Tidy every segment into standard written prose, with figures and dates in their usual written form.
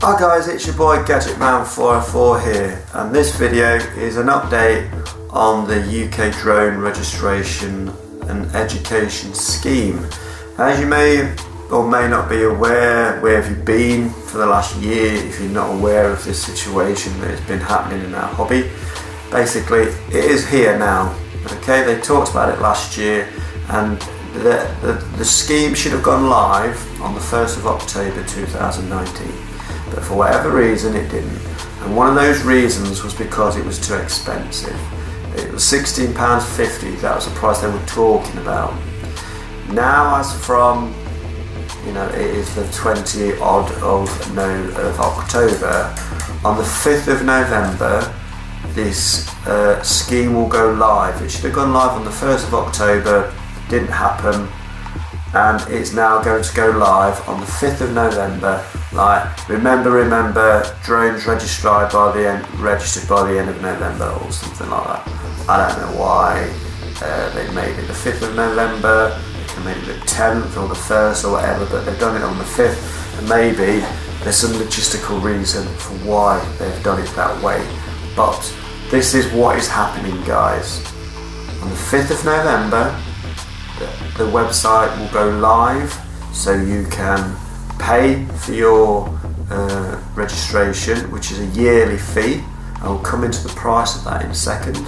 Hi guys, it's your boy GadgetMan404 here, and this video is an update on the UK drone registration and education scheme. As you may or may not be aware, where have you been for the last year if you're not aware of this situation that has been happening in our hobby? Basically, it is here now. Okay, they talked about it last year, and the scheme should have gone live on the 1st of October 2019. But for whatever reason it didn't, and one of those reasons was because it was too expensive. It was £16.50, that was the price they were talking about. Now, as from, it is the 20 odd of October, on the 5th of November this scheme will go live. It should have gone live on the 1st of October, didn't happen, and it's now going to go live on the 5th of November. Like, remember, drones registered by the end of November or something like that. I don't know why they made it the 5th of November. They can make it the 10th or the 1st or whatever, but they've done it on the 5th, and maybe there's some logistical reason for why they've done it that way. But this is what is happening, guys. On the 5th of November, the website will go live, so you can pay for your registration, which is a yearly fee. I will come into the price of that in a second.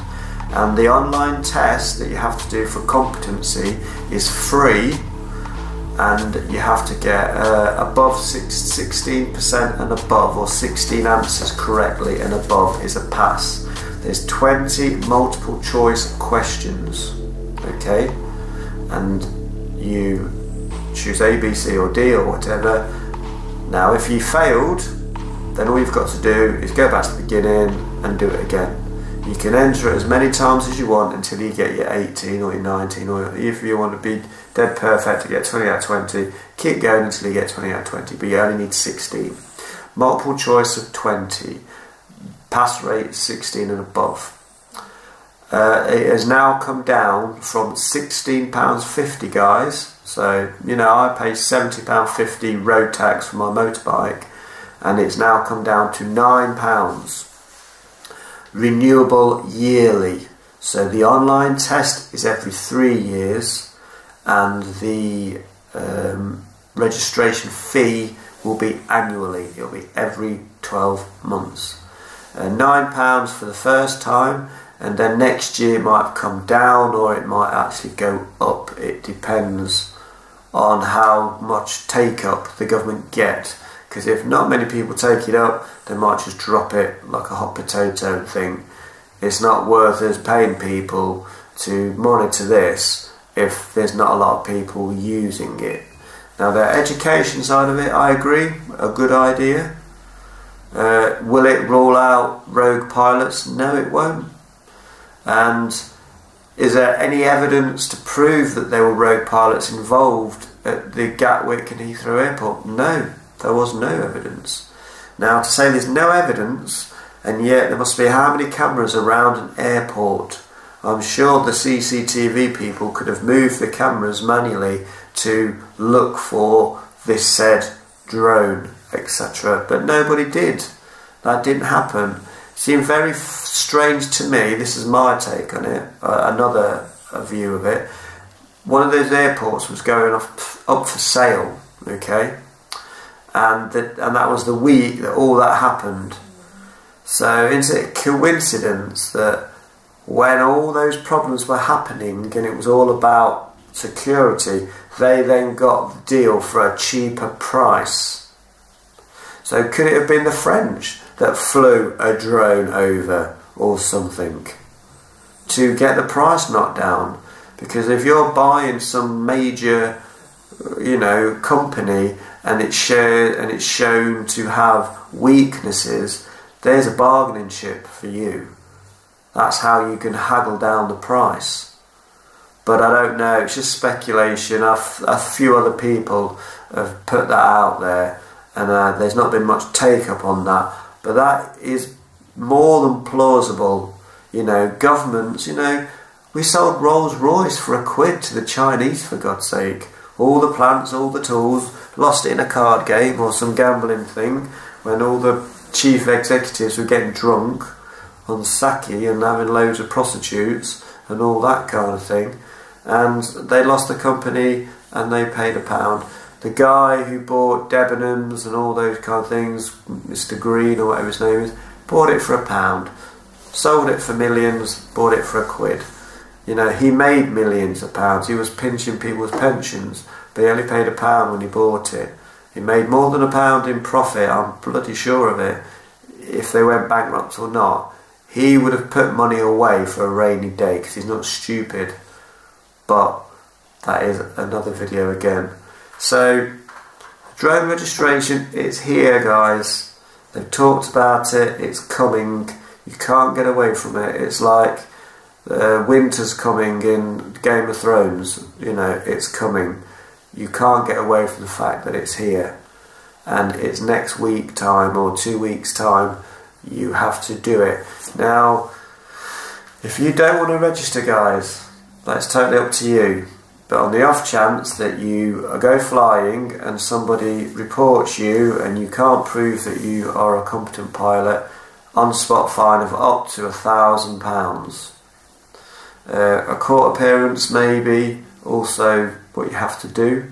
And the online test that you have to do for competency is free, and you have to get above 16% and above, or 16 answers correctly and above is a pass. There's 20 multiple choice questions, okay, and you choose A, B, C or D or whatever. Now if you failed, then all you've got to do is go back to the beginning and do it again. You can enter it as many times as you want until you get your 18 or your 19, or if you want to be dead perfect to get 20 out of 20, keep going until you get 20 out of 20, but you only need 16. Multiple choice of 20, pass rate 16 and above. It has now come down from £16.50, guys. So, I pay £70.50 road tax for my motorbike, and it's now come down to £9. Renewable yearly. So the online test is every 3 years, and the registration fee will be annually. It'll be every 12 months. £9 for the first time, and then next year it might come down or it might actually go up. It depends on how much take up the government get, because if not many people take it up, they might just drop it like a hot potato and think it's not worth us paying people to monitor this if there's not a lot of people using it. Now, the education side of it, I agree, a good idea. Will it rule out rogue pilots? No, it won't. And is there any evidence to prove that there were rogue pilots involved at the Gatwick and Heathrow Airport? No, there was no evidence. Now, to say there's no evidence, and yet there must be how many cameras around an airport? I'm sure the CCTV people could have moved the cameras manually to look for this said drone, etc. But nobody did. That didn't happen. Seemed very strange to me. This is my take on it, another view of it. One of those airports was going up for sale, okay, and that was the week that all that happened. So is it a coincidence that when all those problems were happening and it was all about security, they then got the deal for a cheaper price? So could it have been the French that flew a drone over or something to get the price knocked down? Because if you're buying some major, company and it's shown to have weaknesses, there's a bargaining chip for you. That's how you can haggle down the price. But I don't know, it's just speculation. A few other people have put that out there, and there's not been much take up on that. But that is more than plausible. Governments, we sold Rolls Royce for £1 to the Chinese, for God's sake. All the plants, all the tools, lost it in a card game or some gambling thing. when all the chief executives were getting drunk on sake and having loads of prostitutes and all that kind of thing, and they lost the company and they paid £1. The guy who bought Debenhams and all those kind of things, Mr. Green or whatever his name is, bought it for £1, sold it for millions, bought it for £1. You know, he made millions of pounds. He was pinching people's pensions, but he only paid £1 when he bought it. He made more than £1 in profit, I'm bloody sure of it, if they went bankrupt or not. He would have put money away for a rainy day because he's not stupid. But that is another video again. So, drone registration, it's here, guys. They've talked about it, it's coming. You can't get away from it. It's like winter's coming in Game of Thrones. You know, it's coming. You can't get away from the fact that it's here. And it's next week time or 2 weeks time. You have to do it. Now, if you don't want to register, guys, that's totally up to you. But on the off chance that you go flying and somebody reports you and you can't prove that you are a competent pilot, on-spot fine of up to £1,000. A court appearance maybe also what you have to do.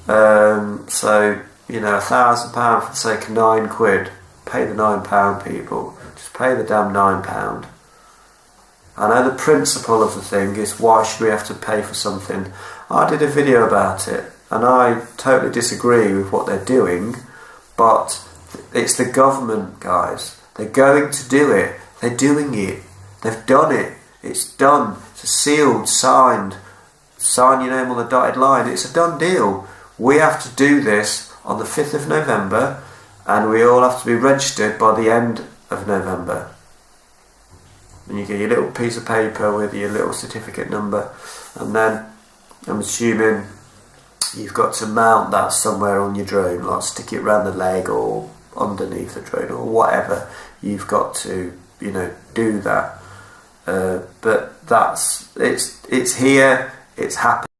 So, you know, £1,000 for the sake of £9. Pay the £9, people. Just pay the damn £9. I know the principle of the thing is, why should we have to pay for something? I did a video about it and I totally disagree with what they're doing, but it's the government, guys. They're going to do it. They're doing it. They've done it. It's done. It's sealed, signed. Sign your name on the dotted line. It's a done deal. We have to do this on the 5th of November and we all have to be registered by the end of November. And you get your little piece of paper with your little certificate number, and then I'm assuming you've got to mount that somewhere on your drone, like stick it around the leg or underneath the drone or whatever. You've got to, you know, do that. But it's here, it's happening.